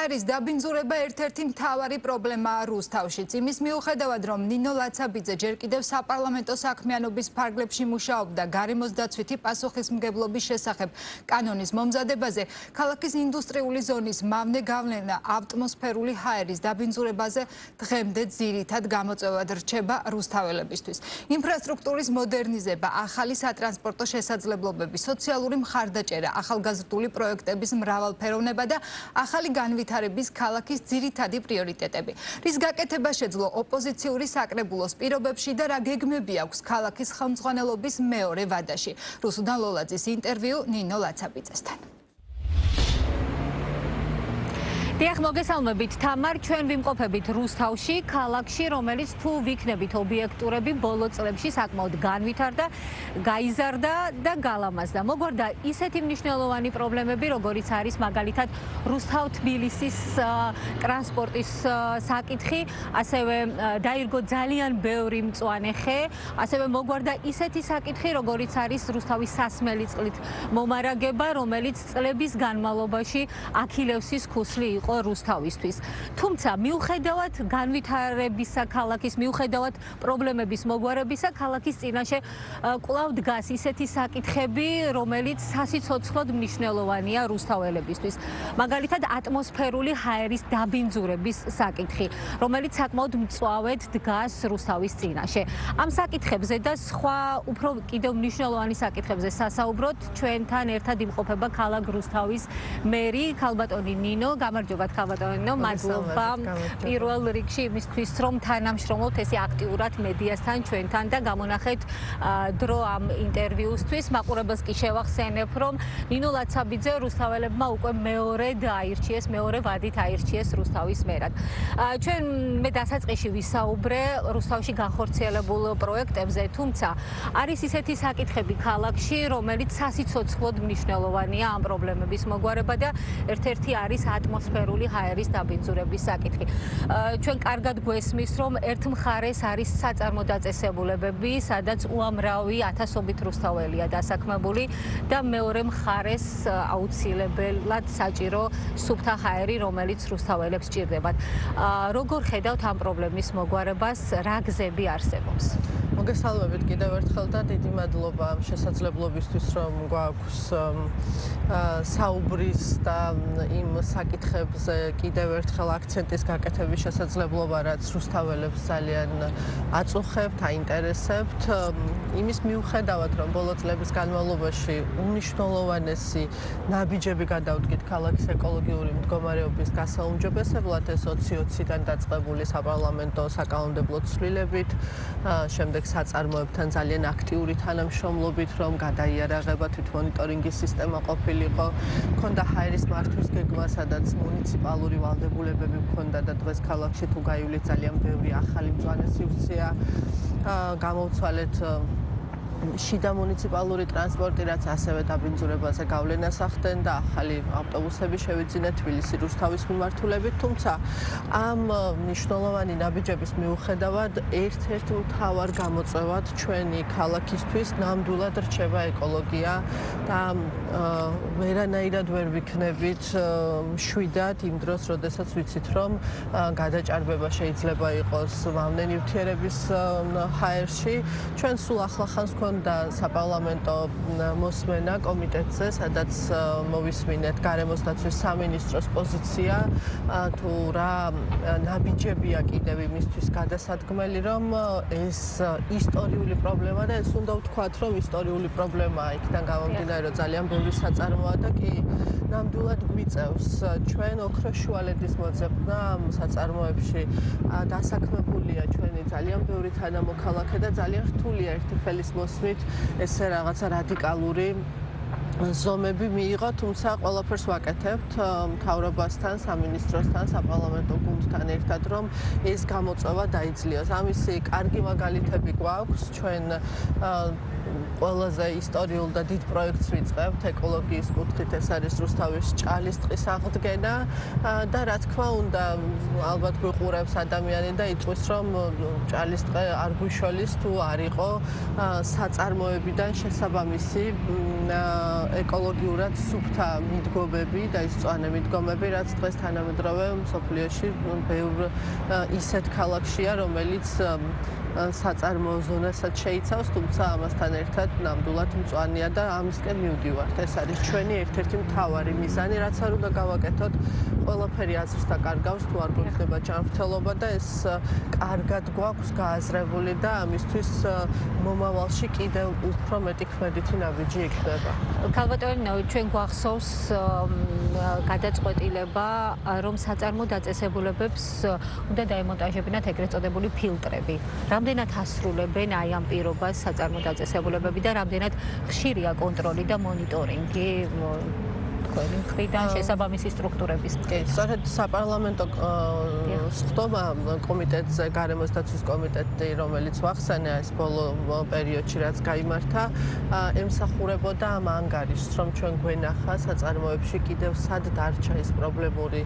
ჰაერის დაბინძურება ერთ-ერთი მთავარი პრობლემაა რუსთავშიც. იმის მიუხედავად, რომ ნინო ლაცაბიძე ჯერ კიდევ საპარლამენტო საქმიანობის ფარგლებში მუშაობდა გარემოს დაცვითი პასუხისმგებლობის შესახებ კანონის მომზადებაზე, ქალაქის ინდუსტრიული ზონის მავნე გავლენა ატმოსფერული ჰაერის დაბინძურებაზე დღემდე ძირითად გამოწვევად რჩება რუსთაველებისთვის. ინფრასტრუქტურის მოდერნიზება, ახალი სატრანსპორტო შესაძლებლობები, სოციალური მხარდაჭერა, ახალგაზრდული პროექტების მრავალფეროვნება და ახალი განვითარების ქალაქის ძირითადი პრიორიტეტები. რის გაკეთება შეძლო ოპოზიციური საკრებულოს პირობებში და რა გეგმები აქვს ქალაქის ხელმძღვანელობის მეორე ვადაში. რუსუდან ლოლაძის ინტერვიუ ნინო ლაცაბიძესთან. დიახ, მოგესალმებით თამარ, ჩვენ ვიმყოფებით რუსთავში, ქალაქში, რომელიც თუ ვიქნებით ობიექტურები ბოლო წლებში საკმაოდ განვითარდა, გაიზარდა და გალამაზდა. მოგვარდა ისეთი მნიშვნელოვანი პრობლემები, როგორიც არის მაგალითად რუსთავ-თბილისის ტრანსპორტის საკითხი, ასევე დაირგო ძალიან ბევრი მწვანე ხე, ასევე მოგვარდა ისეთი საკითხი, როგორიც არის რუსთავის სასმელი წყლით მომარაგება, რომელიც წლების განმავლობაში აქილევსის ქუსლი იყო რუსთავისთვის. თუმცა მიუხედავად განვითარებისა ქალაქის, მიუხედავად პრობლემების მოგვარებისა, ქალაქის წინაშე კვლავ დგას ისეთი საკითხები, რომელიც სასიცოცხლოდ მნიშვნელოვანია რუსთაველებისთვის. მაგალითად, ატმოსფერული ჰაერის დაბინძურების საკითხი, რომელიც საკმაოდ მწვავედ დგას რუსთავის წინაშე. ამ საკითხებზე და სხვა უფრო კიდევ მნიშვნელოვანი საკითხებზე სასაუბროთ ჩვენთან ერთად იმყოფება ქალაქ რუსთავის მერი ქალბატონი ნინო. გამარჯობა ქალბატონო, მადლობა პირველ რიგში იმისთვის, რომ თანამშრომლობთ ესე აქტიურად მედიასთან, ჩვენთან და გამონახეთ დრო ამ ინტერვიუსთვის. მაყურებელს კი შევახსენებ, რომ ნინო ლაცაბიძე რუსთაველებმა უკვე მეორედ აირჩიეს, მეორე ვადით აირჩიეს რუსთავის მერად. ჩვენ მე დასაწყისში ვისაუბრე რუსთავში განხორციელებულ პროექტებზე, თუმცა არის ისეთი საკითხები ქალაქში, რომელიც სასიცოცხლოდ მნიშვნელოვანია ამ პრობლემების მოგვარება და ერთ-ერთი არის ატმოსფერული ჰაერის დაბინძურების საკითხი. ჩვენ კარგად გვესმის, რომ ერთ მხარეს არის საწარმო დაწესებულებები, სადაც უამრავი ათასობით რუსთაველია დასაქმებული და მეორე მხარეს აუცილებლად საჭირო სუფთა ჰაერი, რომელიც რუსთაველებს სჭირდებათ. როგორ ხედავთ ამ პრობლემის მოგვარებას, რა გზები არსებობს? მოგესალმებით კიდევ ერთხელ და დიდი მადლობა ამ შესაძლებლობისთვის, რომ გვაქვს საუბრის და იმ საკითხებზე კიდევ ერთხელ აქცენტის გაკეთების შესაძლებლობა, რაც რუსთაველებს ძალიან აწუხებთ, აინტერესებთ. იმის მიუხედავად, რომ ბოლო წლების განმავლობაში უმნიშვნელოვანესი ნაბიჯები გადავდგით ქალაქის ეკოლოგიური მდგომარეობის გასაუმჯობესებლად, ეს 2020-დან დაწყებული საპარლამენტო საკანონმდებლო ცვლილებით, შემდეგ საწარმოებთან ძალიან აქტიური თანამშრომლობით, რომ გადაიარაღება თვითმონიტორინგის სისტემა ყოფილიყო, ქონდა ჰაერის მართვის გეგმა, სადაც მუნიციპალური ვალდებულებები მქონდა და დღეს ქალაქში თუ გაივლით ძალიან ბევრი ახალი მწვანე სივრცეა გამოვცვალეთ შიდა მუნიციპალური ტრანსპორტი, რაც ასევე დაბინძურებაზე გავლენას ახდენდა, ახალი ავტობუსები შევიძინეთ თბილისი რუსთავის მიმართულებით, თუმცა ამ მნიშვნელოვანი ნაბიჯების მიუხედავად ერთ-ერთ მთავარ გამოწვევად ჩვენი ქალაქისთვის ნამდვილად რჩება ეკოლოგია და ვერანაირად ვერ ვიქნებით მშვიდად იმ დროს, როდესაც ვიცით, რომ გადაჭარბება შეიძლება იყოს მავნე ნივთიერების ჰაერში. ჩვენ სულ ახლახანს და საპარლამენტო მოსმენა კომიტეტზე, სადაც მოვისმინეთ გარემოს დაცვის სამინისტროს პოზიცია, თუ რა ნაბიჯებია კიდევ იმისთვის გადასადგმელი, რომ ეს ისტორიული პრობლემა და ეს უნდა ვთქვათ, რომ ისტორიული პრობლემაა იქიდან გამომდინარე, რომ ძალიან ბევრი საწარმოა და კი ნამდვილად გვიწევს ჩვენ ოქროს შუალედის მოძებნა ამ საწარმოებში დასაქმებულია ჩვენი ძალიან ბევრი თანამოქალაქე და ძალიან რთულია ერთი ხელის მოსმით ესე რაღაცა რადიკალური ზომები მიიღო, თუმცა ყველაფერს ვაკეთებთ მთავრობასთან, სამინისტროსთან, საპარლამენტო გუნდთან ერთად, რომ ეს გამოწვევა დაიძლიოს. ამისი კარგი მაგალითები გვაქვს ჩვენ ყველაზე ისტორიულ და დიდ პროექტს ვიწყებთ ეკოლოგიის კუთხით, ეს არის რუსთავის ჭალის ტყის აღდგენა და რა თქმა უნდა, ალბათ გვიყურებს ადამიანი და იტყვის, რომ ჭალის ტყე არ გვიშოლის თუ არ იყო საწარმოებიდან შესაბამისი ეკოლოგიურად სუფთა მიდგომები და ის მწვანე მიდგომები, რაც დღეს თანამედროვე მსოფლიოში ბევრ ისეთ ქალაქშია, რომელიც საწარმოო ზონასაც შეიცავს, თუმცა ამასთან ერთად ნამდვილად მწვანეა და ამისკენ მივდივართ. ეს არის ჩვენი ერთ-ერთი მთავარი მიზანი, რაც არ უნდა გავაკეთოთ, ყველაფერი აზრს დაკარგავს, თუ არ გვიხდება ჯანმრთელობა და ეს კარგად გვაქვს გააზრებული და ამისთვის მომავალში კიდევ უფრო მეტი ქმედითი ნაბიჯი იქნება. ქალბატონო, ჩვენ გვახსოვს გადაწყვეტილება, რომ საწარმო დაწესებულებებს უნდა დაემონტაჟებინათ ეგრეთ წოდებული ფილტრები. რამდენად ასრულებენ აი ამ პირობას საწარმო დაწესებულებები და რამდენად ხშირია კონტროლი და მონიტორინგი თქვენი მხრიდან შესაბამისი სტრუქტურების მხრიდან? სწორედ საპარლამენტო სხდომა კომიტეტზე, გარემოს დაცვის კომიტეტი, რომელიც ვახსენე ეს ბოლო პერიოდში რაც გაიმართა, ემსახურებოდა ამ ანგარიშს, რომ ჩვენ გვენახა საწარმოებში კიდევ სად დარჩა ის პრობლემური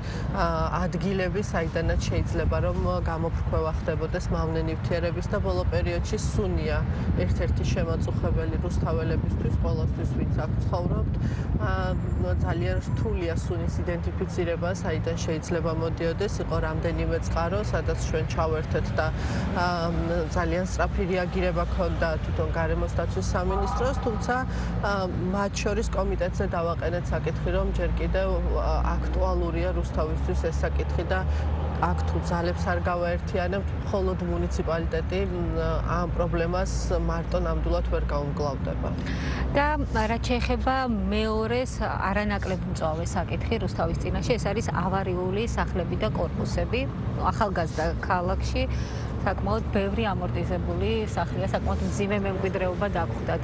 ადგილები, საიდანაც შეიძლება რომ გამოფრქვევა ხდებოდეს მავნე ნივთიერების და ბოლო პერიოდში სუნია ერთ-ერთი შემაწუხებელი რუსთაველებისთვის, ყველასთვის, ვინც აქ ცხოვრობთ. ძალიან რთულია სუნის იდენტიფიცირება, საიდან შეიძლება მოდიოდეს, იყო რამდენიმე წყარო, სადაც ჩვენ ჩავერთეთ და ძალიან სწრაფი რეაგირება ჰქონდა თვითონ გარემოს დაცვის სამინისტროს, თუმცა მათ შორის კომიტეტზე დავაყენეთ საკითხი, რომ ჯერ კიდევ აქტუალურია რუსთავისთვის ეს საკითხი და აქ თუ ძალებს არ გავაერთიანებთ, მხოლოდ მუნიციპალიტეტი ამ პრობლემას მარტო ნამდვილად ვერ გაუმკლავდება. და რაც შეეხება მეორეს არანაკლებ მწვავე საკითხი რუსთავის წინაშე, ეს არის ავარიული სახლები და კორპუსები. ახალგაზრდა ქალაქში საკმაოდ ბევრი ამორტიზებული სახლია, საკმაოდ მძიმე მემკვიდრეობა დაგვხვდათ.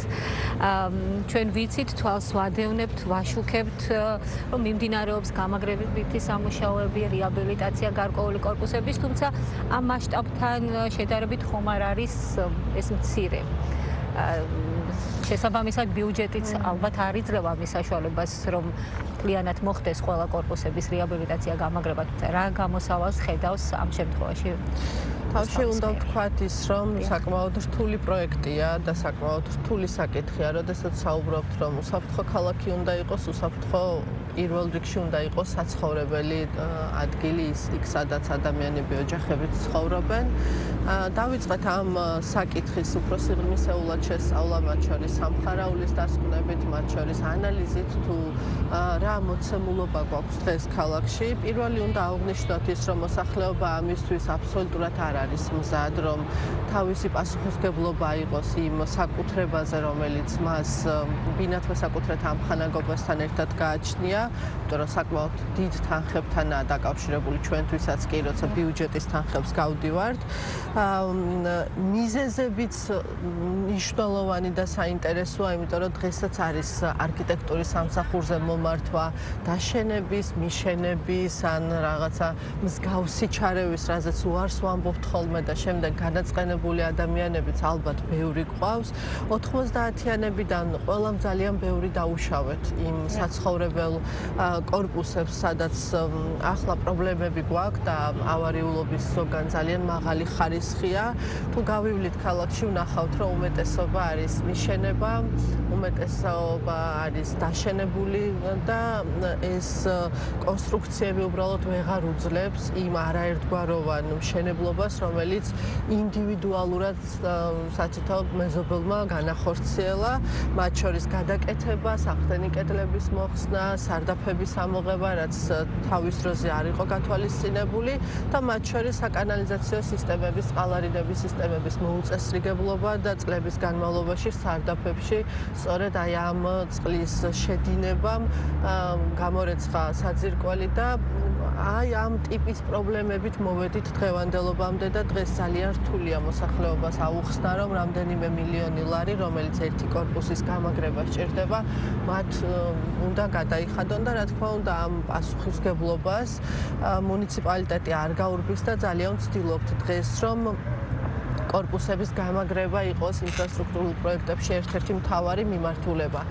ჩვენ ვიცით, თვალს ვადევნებთ, ვაშუქებთ, რომ მიმდინარეობს გამაგრებითი სამუშაოები, რეაბილიტაცია გარკვეული კორპუსების, თუმცა ამ მასშტაბთან შედარებით ხომ არ არის ეს მცირე. შესაბამისად ბიუჯეტიც ალბათ არ იძლევა მის საშუალებას, რომ კლიანად მოხდეს ყველა კორპუსების რეაბილიტაცია, გამაგრება, თუმცა რა გამოსავალს ხედავს ამ შემთხვევაში? თავში უნდა ვთქვათ ის, რომ საკმაოდ რთული პროექტია და საკმაოდ რთული საკითხია, როდესაც საუბრობთ, რომ უსაფრთხო ქალაქი უნდა იყოს, უსაფრთხო პირველ რიგში უნდა იყოს საცხოვრებელი ადგილი, იქ სადაც ადამიანები ოჯახებით ცხოვრობენ. დავიწყეთ ამ საკითხის უფრო სიღრმისეულად შესწავლა, მათ შორის სამხარაულის დასკვნებით, მათ შორის ანალიზით, თუ რა მოცემულობა გვაქვს დღეს ქალაქში. პირველი უნდა აღვნიშნოთ ის, რომ მოსახლეობა ამისთვის აბსოლუტურად არ არის მზად, რომ თავისი პასუხისმგებლობა იყოს იმ საკუთრებაზე, რომელიც მას ბინათვე საკუთრეთ ამხანაგობასთან ერთად გააჩნია, იმიტომ რომ საკმაოდ დიდ თანხებთანაა დაკავშირებული ჩვენთვისაც კი, როცა ბიუჯეტის თანხებს გავდივართ. მიზეზებიც მნიშვნელოვანი და საინტერესოა, იმიტომ რომ დღესაც არის არქიტექტურის სამსახურზე მომართვა, დაშენების, მიშენების, ან რაღაცა მსგავსი ჩარევის, რაზეც უარს ვამბობთ ხოლმე და შემდეგ განაწყენებული ადამიანებიც ალბათ ბევრი გვყავს. 90-იანებიდან ყველამ ძალიან ბევრი დაუშავეთ იმ საცხოვრებელ კორპუსებს, სადაც ახლა პრობლემები გვაქვს და ავარიულობის ზოგან ძალიან მაღალი ხარისხია. თუ გავივლით ქალაქში, ვნახავთ, რომ უმეტესობა არის მიშენება, უმეტესობა არის დაშენებული და ეს კონსტრუქციები უბრალოდ ვეღარ უძლებს იმ არაერთგვაროვან მშენებლობას, რომელიც ინდივიდუალურად სათითო მეზობელმა განახორციელა, მათ შორის გადაკეთება, სახტენი კედლების მოხსნა, სარდაფების ამოღება, რაც თავის დროზე არ იყო გათვალისწინებული და მათ შორის საკანალიზაციო სისტემების, წყალარიდების სისტემების მოუწესრიგებლობა და წლების განმავლობაში სარდაფებში სწორედ აი ამ წყლის შედინებამ გამორეცხა საძირკველი და აი ამ ტიპის პრობლემებით მოვედით დღევანდელობამდე და დღეს ძალიან რთულია მოსახლეობას აუხსნა, რომ რამდენიმე მილიონი ლარი, რომელიც ერთი კორპუსის გამაგრება სჭირდება, მათ უნდა გადაიხადონ და რა თქმა უნდა ამ პასუხისმგებლობას მუნიციპალიტეტი არ გაურბის და ძალიან ვცდილობთ დღეს, რომ კორპუსების გამაგრება იყოს ინფრასტრუქტურულ პროექტებში ერთ-ერთი მთავარი მიმართულება.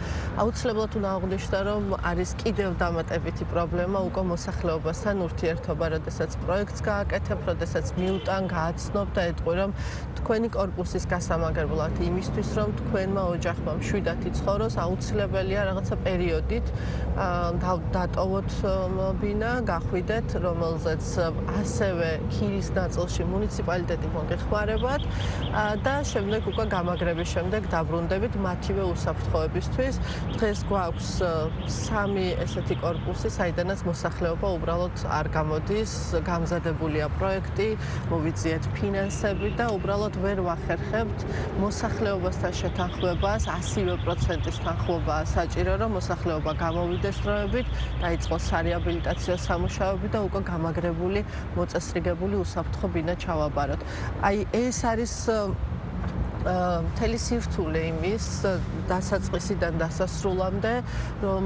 აუცილებლად უნდა აღვნიშნო, რომ არის კიდევ დამატებითი პრობლემა უკვე მოსახლეობასთან ურთიერთობა, როდესაც პროექტს გააკეთებ, როდესაც მიუტან, გააცნობ და ეტყვი, რომ თქვენი კორპუსის გასამაგრებლად იმისთვის, რომ თქვენმა ოჯახმა მშვიდად იცხოვროს, აუცილებელია რაღაცა პერიოდით დატოვოთ ბინა, გახვიდეთ, რომელზეც ასევე ქირის ნაწილში მუნიციპალიტეტი მოგეხმარებათ და შემდეგ უკვე გამაგრების შემდეგ დაბრუნდებით მათივე უსაფრთხოებისთვის. დღეს გვაქვს 3 ესეთი კორპუსი, საიდანაც მოსახლეობა უბრალოდ არ გამოდის, გამზადებულია პროექტი, მოვიძიეთ ფინანსები და უბრალოდ ვერ ვახერხებთ მოსახლეობასთან შეთანხმებას, 100%-ის თანხმობაა საჭირო, რომ მოსახლეობა გამოვიდეს დროებით, დაიწყოს სარეაბილიტაციო სამუშაოები და უკვე გამაგრებული, მოწესრიგებული უსაფრთხო ბინა ჩავაბაროთ. აი ეს არის მთელი სირთულე იმის დასაწყისიდან დასასრულამდე, რომ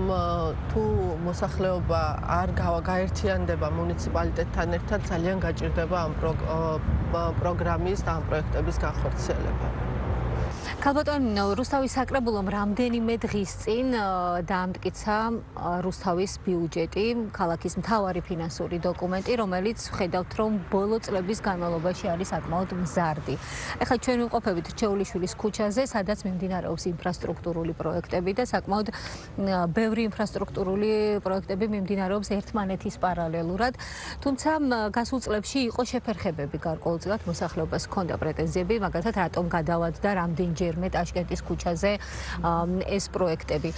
თუ მოსახლეობა არ გაერთიანდება მუნიციპალიტეტთან ერთად, ძალიან გაჭირდება ამ პროგრამის და ამ პროექტების განხორციელება. ქალბატონო რუსთავის საკრებულომ რამდენიმე დღის წინ დაამტკიცა რუსთავის ბიუჯეტი, ქალაქის მთავარი ფინანსური დოკუმენტი, რომელიც ხედავთ, რომ ბოლო წლების განმავლობაში არის საკმაოდ მზარდი. ეხლა ჩვენ ვიმყოფებით რჩეულიშვილის ქუჩაზე, სადაც მიმდინარეობს ინფრასტრუქტურული პროექტები და საკმაოდ ბევრი ინფრასტრუქტურული პროექტები მიმდინარეობს ერთმანეთის პარალელურად. თუმცა გასულ წლებში იყო შეფერხებები გარკვეულწილად მოსახლეობას ჰქონდა პრეტენზიები, მაგალითად რატომ გადავადდა რამდენჯერ ტაშკენტის ქუჩაზე ეს პროექტები.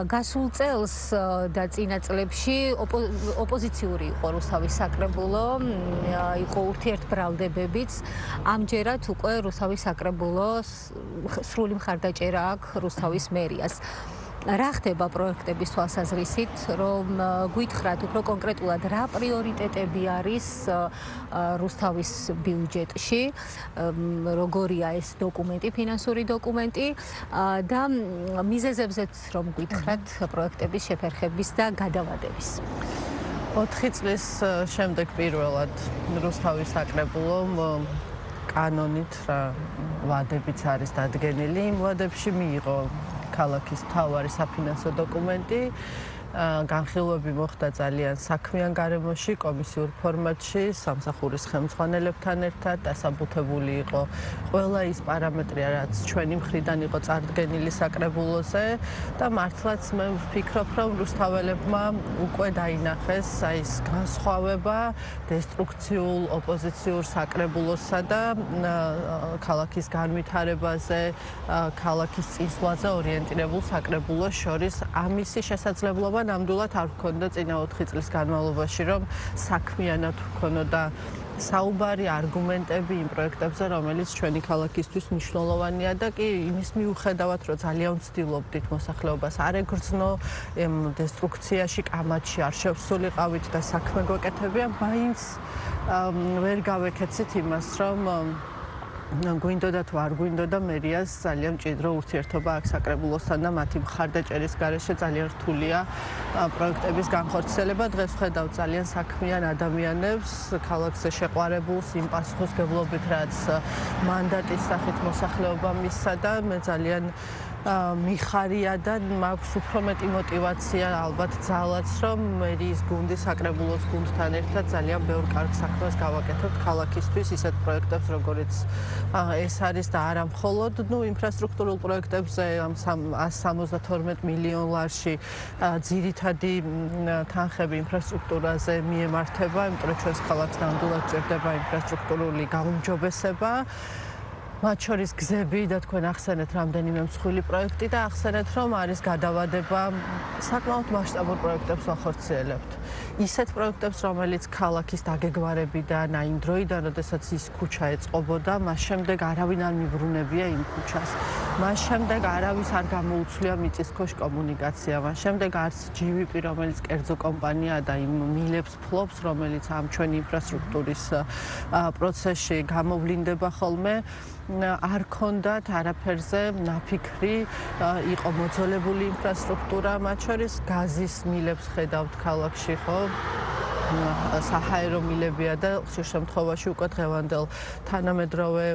გასულ წელს და წინა წლებში ოპოზიციური იყო რუსთავის საკრებულო, იყო ურთიერთბრალდებებიც. ამჯერად უკვე რუსთავის საკრებულოს სრული მხარდაჭერა აქვს რუსთავის მერიას. რა ხდება პროექტების თვალსაზრისით, რომ გითხრათ უფრო კონკრეტულად რა პრიორიტეტები არის რუსთავის ბიუჯეტში, როგორია ეს დოკუმენტი, ფინანსური დოკუმენტი და მიზეზებზეც რომ გითხრათ პროექტების შეფერხების და გადავადების. 4 წლის შემდეგ პირველად რუსთავის საკრებულომ კანონით რა ვადებიც არის დადგენილი, იმ ვადებში მიიღო ქალაქის მთავარი საფინანსო დოკუმენტი, განხილვები მოხდა ძალიან საქმიან გარემოში, კომისიურ ფორმატში, სამსახურის ხელმძღვანელებთან ერთად დასაბუთებული იყო ყველა ის პარამეტრი, რაც ჩვენი მხრიდან იყო წარდგენილი საკრებულოზე და მართლაც მე ვფიქრობ, რომ რუსთაველებმა უკვე დაინახეს აი ეს განსხვავება დესტრუქციულ ოპოზიციურ საკრებულოსსა და ქალაქის განვითარებაზე, ქალაქის წინსვლაზე ორიენტირებულ საკრებულოს შორის. ამისი შესაძლებლობა ნამდვილად არ ჰქონდა წინა 4 წლის განმავლობაში, რომ საქმიანად ჰქონოდა საუბარი, არგუმენტები იმ პროექტებზე, რომელიც ჩვენი ქალაქისთვის მნიშვნელოვანია და კი იმის მიუხედავად, რომ ძალიან ვცდილობდით მოსახლეობას არ ეგრძნო, დესტრუქციაში, კამათში არ შევსულიყავით და საქმე გვეკეთებია, მაინც ვერ გავეკეცით იმას, რომ გვინდოდა თუ არ გვინდოდა მერიას ძალიან მჭიდრო ურთიერთობა აქვს საკრებულოსთან და მათი მხარდაჭერის გარეშე ძალიან რთულია პროექტების განხორციელება. დღეს ვხედავ ძალიან საქმიან ადამიანებს, ქალაქზე შეყვარებულს იმ პასუხისმგებლობით, რაც მანდატის სახით მოსახლეობა მისცა და მე ძალიან მიხარია და მაქვს უფრო მეტი мотиваცია, ალბათ ძალაც, რომ მერიის გუნდი საკრებულოს გუნდთან ერთად ძალიან ბევრ კარგ საქმეს გავაკეთებთ ქალაქისთვის, ისეთ პროექტებს, როგორიც ეს არის და არა მხოლოდ ინფრასტრუქტურულ პროექტებზე 172 მილიონ ლარში ძირითადი თანხები ინფრასტრუქტურაზე მიემართება, იმიტომ რომ ჩვენს ქალაქს ნამდვილად ჭირდება ინფრასტრუქტურული გაუმჯობესება. მათ შორის გზები და თქვენ ახსენეთ რამდენიმე მსხვილი პროექტი და ახსენეთ, რომ არის გადავადება საკმაოდ მასშტაბურ პროექტებს ვახორციელებთ. ისეთ პროექტებს, რომელიც ქალაქის დაგეგმარებიდან, აი იმ დროიდან, როდესაც ის ქუჩა ეწყობოდა, მას შემდეგ არავინ არ მიბრუნებია იმ ქუჩას. მას შემდეგ არავის არ გამოუცვლია მიწისქვეშ კომუნიკაცია. მას შემდეგ არც GVP, რომელიც კერძო კომპანიაა და იმ მილებს ფლობს, რომელიც ამ ჩვენი ინფრასტრუქტურის პროცესში გამოვლინდება ხოლმე, არ ქონდათ არაფერზე ნაფიქრი, იყო მოძოლებული ინფრასტრუქტურა, მათ შორის გაზის მილებს ხედავთ ქალაქში, ხო? საჰაერო მილებია და ხშირ შემთხვევაში უკვე დღევანდელ თანამედროვე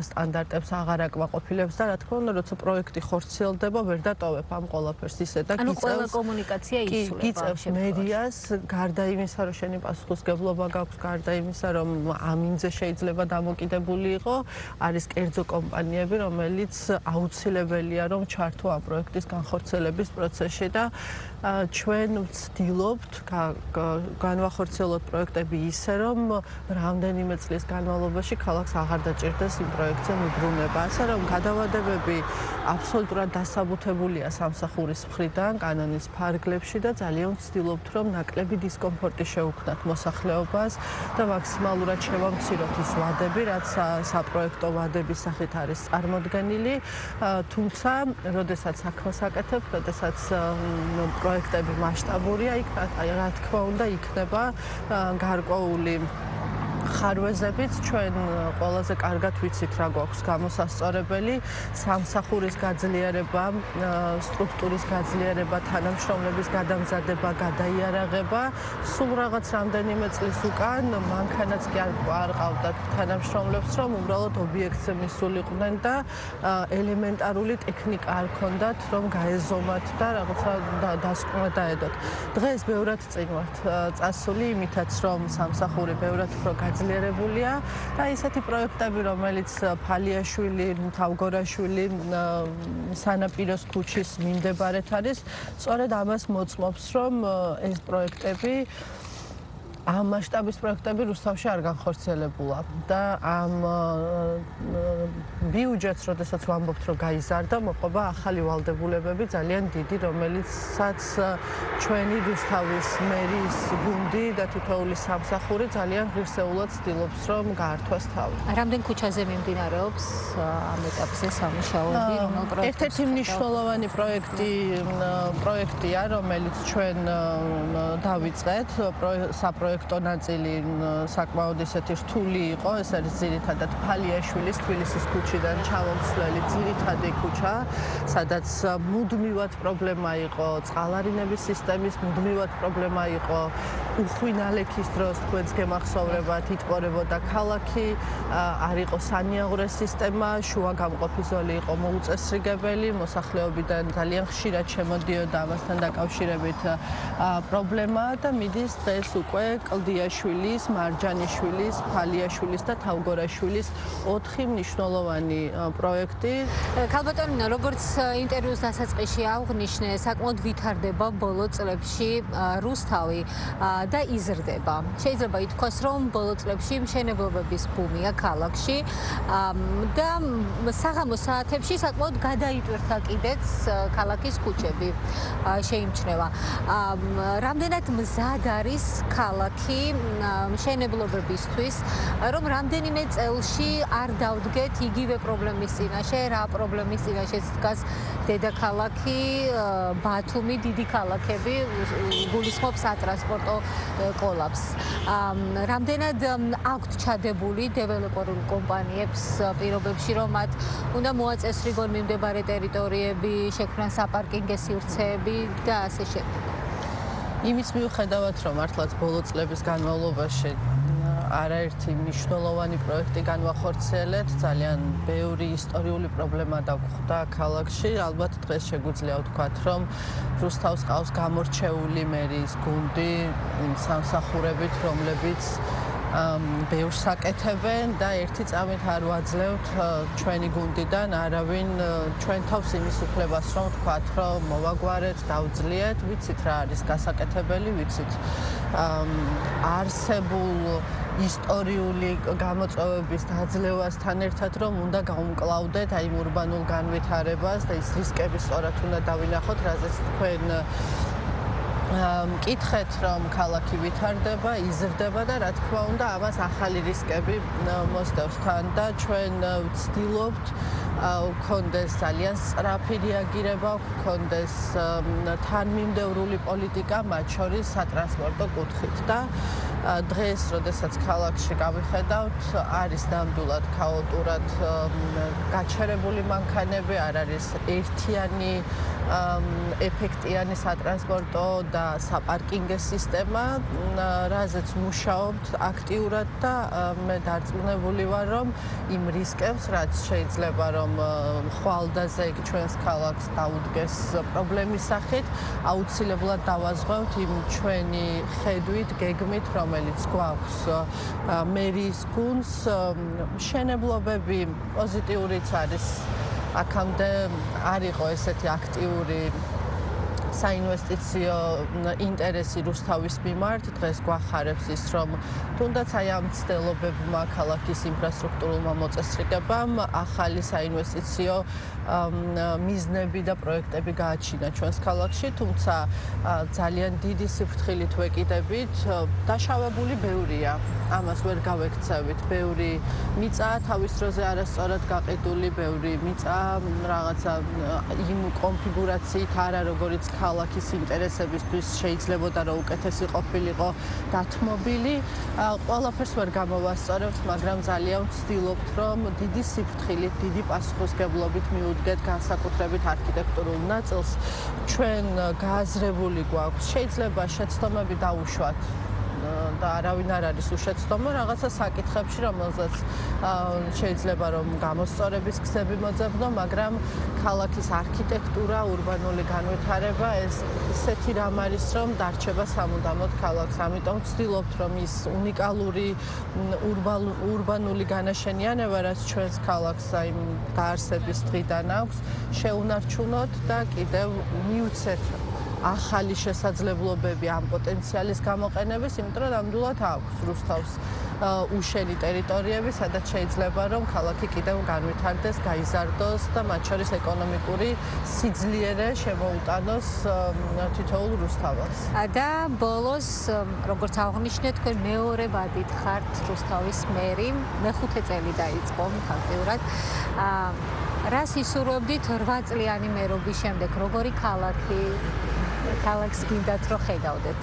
სტანდარტებს აღარ აკმაყოფილებს და რა თქმა უნდა, როცა პროექტი ხორციელდება, ვერ დატოვებ ამ ყველაფერს ისე და ყველა კომუნიკაცია იცვლება. გიწევს მედიას, გარდა იმისა, რომ შენი პასუხისმგებლობა გაქვს, გარდა იმისა, რომ ამინზე შეიძლება დამოკიდებული იყო, არის კერძო კომპანიები, რომელიც აუცილებელია, რომ ჩართო ამ პროექტის განხორციელების პროცესში და ჩვენ ვცდილობთ განვახორციელოთ პროექტები ისე, რომ რამდენიმე წლის განმავლობაში ქალაქს აღარ დაჭირდეს იმ პროექტზე მიბრუნება. ასე რომ გადავადებები აბსოლუტურად დასაბუთებულია სამსახურის მხრიდან კანონის ფარგლებში და ძალიან ვცდილობთ, რომ ნაკლები დისკომფორტი შევქმნათ მოსახლეობას და მაქსიმალურად შევამციროთ ის ვადები, რაც საპროექტო ვადების სახით არის წარმოდგენილი. თუმცა, როდესაც საქმეს აკეთებთ, როდესაც პროექტები მასშტაბურია, იქ რა თქმა უნდა იქნება გარკვეული ხარვეზებიც ჩვენ ყველაზე კარგად ვიცით რა გვაქვს გამოსასწორებელი სამსახურის გაძლიერება, სტრუქტურის გაძლიერება, თანამშრომლების გადამზადება, გადაიარაღება. სულ რაღაც რამდენიმე წლის უკან მანქანაც კი არ ყავდათ თანამშრომლებს, რომ უბრალოდ ობიექტზე მისულიყვნენ და ელემენტარული ტექნიკა არ ქონდათ, რომ გაეზომათ და რაღაცა დასკვნა დაედოთ. დღეს ბევრად წინ ვართ წასული, იმითაც რომ სამსახური ბევრად უფრო გაძლიერებულია და ისეთი პროექტები, რომელიც ფალიაშვილი, თავგორაშვილი, სანაპიროს ქუჩის მიმდებარედ არის, სწორედ ამას მოწმობს, რომ ეს პროექტები ამ მასშტაბის პროექტები რუსთავში არ განხორციელებულა და ამ ბიუჯეტს, როდესაც ვამბობთ, რომ გაიზარდა, მოყვება ახალი ვალდებულებები ძალიან დიდი, რომელიცაც ჩვენი რუსთავის მერის გუნდი და თითოეული სამსახური ძალიან ღირსეულად ცდილობს, რომ გაართვას თავი. რამდენ ქუჩაზე მიმდინარეობს ამ ეტაპზე სამუშაოები, რომელ პროექტს? ერთ-ერთი მნიშვნელოვანი პროექტია, რომელიც ჩვენ დავიწყეთ, საპროექტო ნაწილი საკმაოდ ისეთი რთული იყო, ეს არის ძირითადად ფალიაშვილის თბილისის ქუჩიდან ჩამომცვლელი ძირითადი ქუჩა, სადაც მუდმივად პრობლემა იყო წყალარინების სისტემის, მუდმივად პრობლემა იყო უხვინალექის დროს, თქვენს გემახსოვრებათ, იტყორებოდა ქალაქი, არ იყო სანიაღვრე სისტემა, შუა გამყოფი ზოლი იყო მოუწესრიგებელი, მოსახლეობიდან ძალიან ხშირად შემოდიოდა ამასთან დაკავშირებით პრობლემა და მიდის დღეს უკვე კლდიაშვილის, მარჯანიშვილის, ფალიაშვილის და თავგორაშვილის 4 მნიშვნელოვანი პროექტი. ქალბატონო, როგორც ინტერვიუს დასაწყისში აღნიშნე, საკმაოდ ვითარდება ბოლო წლებში რუსთავი და იზრდება. შეიძლება ითქვას, რომ ბოლო წლებში მშენებლობების ბუმია ქალაქში და საღამოს საათებში საკმაოდ გადაიტვირთა კიდეც ქალაქის ქუჩები შეიმჩნევა. რამდენად მზად არის ქალაქი მშენებლობებისთვის, რომ რამდენიმე წელში არ დავდგეთ იგივე პრობლემის წინაშე, რა პრობლემის წინაშეც დგას დედაქალაქი, ბათუმი, დიდი ქალაქები, გულისხმობს სატრანსპორტო კოლაფსს. რამდენად აქვთ ჩადებული დეველოპერულ კომპანიებს პირობებში, რომ მათ უნდა მოაწესრიგონ მიმდებარე ტერიტორიები, შექმნან საპარკინგო სივრცეები და ასე შემდეგ. იმის მიუხედავად, რომ მართლაც ბოლო წლების განმავლობაში არაერთი მნიშვნელოვანი პროექტი განვახორციელეთ, ძალიან ბევრი ისტორიული პრობლემა დაგვხვდა ქალაქში. ალბათ დღეს შეგვიძლია ვთქვათ, რომ რუსთავს ყავს გამორჩეული მერის გუნდი იმ სამსახურებით, რომლებიც ბევრს აკეთებენ და ერთი წამით არ ვაძლევთ ჩვენი გუნდიდან არავინ ჩვენ თავს იმის უფლებას, რომ ვთქვათ, რომ მოვაგვარეთ, დავძლიეთ, ვიცით რა არის გასაკეთებელი, ვიცით არსებულ ისტორიული გამოწვევების დაძლევასთან ერთად, რომ უნდა გავუმკლავდეთ აი ურბანულ განვითარებას და ის რისკები სწორად უნდა დავინახოთ, რაზეც თქვენ მკითხეთ, რომ ქალაქი ვითარდება, იზრდება და რა თქმა უნდა, ამას ახალი რისკები მოსდევს თან და ჩვენ ვცდილობთ ვქონდეს ძალიან სწრაფი რეაგირება, ვქონდეს თანმიმდევრული პოლიტიკა, მათ შორის სატრანსპორტო კუთხით და დღეს, როდესაც ქალაქში გავიხედავთ, არის ნამდვილად ქაოტურად გაჩერებული მანქანები, არ არის ერთიანი ეფექტიანი სატრანსპორტო და საპარკინგო სისტემა, რაზეც მუშაობთ აქტიურად და მე დარწმუნებული ვარ, რომ იმ რისკებს, რაც შეიძლება რომ ხვალდაზე იქ ჩვენს ქალაქს დაუდგეს პრობლემის სახით, აუცილებლად დავაზღვევთ იმ ჩვენი ხედვით, გეგმით, რომელიც გვაქვს მერის გუნდს, მშენებლობები პოზიტიურიც არის. აქამდე არ იყო ესეთი აქტიური საინვესტიციო ინტერესი რუსთავის მიმართ, დღეს გვახარებს ის, რომ თუნდაც აი ამ ცდილობებმა ქალაქის ინფრასტრუქტურულმა მოწესრიგებამ ახალი საინვესტიციო მიზნები და პროექტები გააჩინა ჩვენს ქალაქში, თუმცა ძალიან დიდი სიფრთხილით ვეკიდებით, დაშავებული ბევრია. ამას ვერ გავექცევით. ბევრი მიწაა თავის დროზე არასწორად გაყიდული, ბევრი მიწაა რაღაცა იმ კონფიგურაციით არა, როგორიც ქალაქის ინტერესებისთვის შეიძლებოდა რომ უკეთესი ყოფილიყო დათმობილი. ყველაფერს ვერ გამოვასწორებთ, მაგრამ ძალიან ვცდილობთ, რომ დიდი სიფრთხილით, დიდი პასუხისმგებლობით მიუდგეთ განსაკუთრებით არქიტექტურულ ნაწილს. ჩვენ გააზრებული გვაქვს, შეიძლება შეცდომები დაუშვათ და არავინ არ არის უშეცდომო რაღაცა საკითხებში, რომელზეც შეიძლება რომ გამოსწორების გზები მოძებნო, მაგრამ ქალაქის არქიტექტურა, ურბანული განვითარება ეს ისეთი რამ არის, რომ დარჩება სამუდამოდ ქალაქს. ამიტომ ვცდილობთ, რომ ის უნიკალური ურბანული განაშენიანება, რაც ჩვენს ქალაქს აი დაარსების დღიდან აქვს, შეუნარჩუნოთ და კიდევ მივცეთ ახალი შესაძლებლობები ამ პოტენციალის გამოყენების, იმიტომ რომ ნამდვილად აქვს რუსთავს უშენი ტერიტორიები, სადაც შეიძლება რომ ქალაქი კიდევ განვითარდეს, გაიზარდოს და მათ შორის ეკონომიკური სიძლიერე შემოუტანოს თითოეულ რუსთავას. და ბოლოს, როგორც აღნიშნეთ, თქვენ მეორე ვადით ხართ რუსთავის მერი, მეხუთე წელი დაიწყო ფაქტიურად. რას ისურვებდით 8 წლიანი მერობის შემდეგ, როგორი ქალაქს გინდათ რომ ხედავდეთ?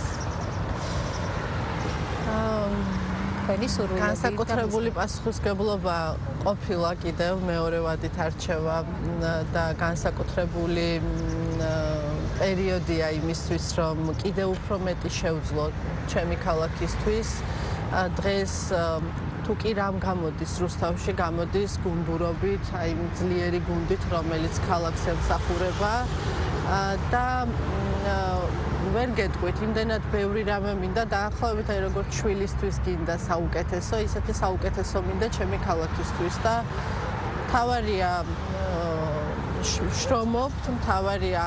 თქვენი სურვილები განსაკუთრებული პასუხისმგებლობა ყოფილა კიდევ მეორე ვადით არჩევა და განსაკუთრებული პერიოდია იმისთვის, რომ კიდევ უფრო მეტი შევძლო ჩემი ქალაქისთვის. დღეს თუ კი რამ გამოდის რუსთავში, გამოდის გუნდურობით, აი ძლიერი გუნდით, რომელიც ქალაქს ემსახურება და ვერ გეტყვით, იმდენად ბევრი რამე მინდა დაახლოებით აი როგორც შვილისთვის გინდა საუკეთესო, ისეთი საუკეთესო მინდა ჩემი ქალაქისთვის და თავარია შრომობთ, თავარია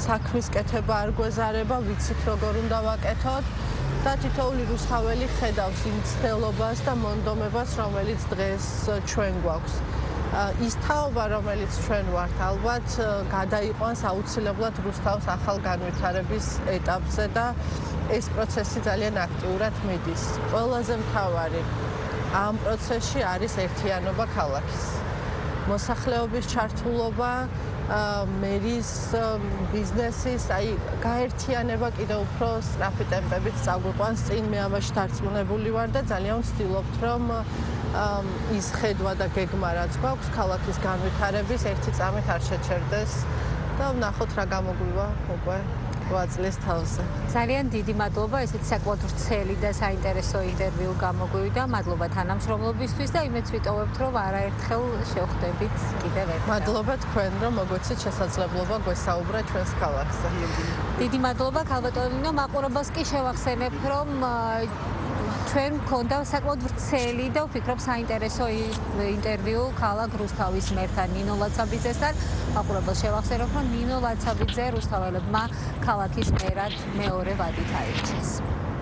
საქმის კეთება არ გვეზარება, ვიცით როგორ უნდა ვაკეთოთ და თითოეული რუსთაველი ხედავს იმ ცდელობას და მონდომებას, რომელიც დღეს ჩვენ გვაქვს. ის თაობა, რომელიც ჩვენ ვართ, ალბათ გადაიყვანს აუცილებლად რუსთავს ახალ განვითარების ეტაპზე და ეს პროცესი ძალიან აქტიურად მიდის. ყველაზე მთავარი ამ პროცესში არის ერთიანობა ქალაქის. მოსახლეობის ჩართულობა, მერის ბიზნესის, აი გაერთიანება კიდევ უფრო სწრაფი ტემპებით წაგვიყვანს წინ. მე ამაში დარწმუნებული ვარ და ძალიან ვცდილობთ, რომ ის ხედვა და გეგმა რაც გვაქვს ქალაქის განვითარების ერთი წამით არ შეჩერდეს და ვნახოთ რა გამოგვივა უკვე 8 წლის თავზე. ძალიან დიდი მადლობა, ესეთი საკმაოდ ვრცელი და საინტერესო ინტერვიუ გამოგვივიდა. მადლობა თანამშრომლობისთვის და იმედს ვიტოვებთ, რომ არაერთხელ შევხვდებით კიდევ ერთხელ. მადლობა თქვენ, რომ მოგეცით შესაძლებლობა გვესაუბრა ჩვენს ქალაქზე. დიდი მადლობა ქალბატონო, მაყურებელს კი შევახსენებ, რომ ჩვენ მქონდა საკმაოდ ვრცელი და ვფიქრობ საინტერესო ინტერვიუ ქალაქ რუსთავის მერთან ნინო ლაცაბიძესთან. მაყურებელს შევახსენებ, რომ ნინო ლაცაბიძე რუსთაველებმა ქალაქის მერად მეორე ვადით აირჩიეს.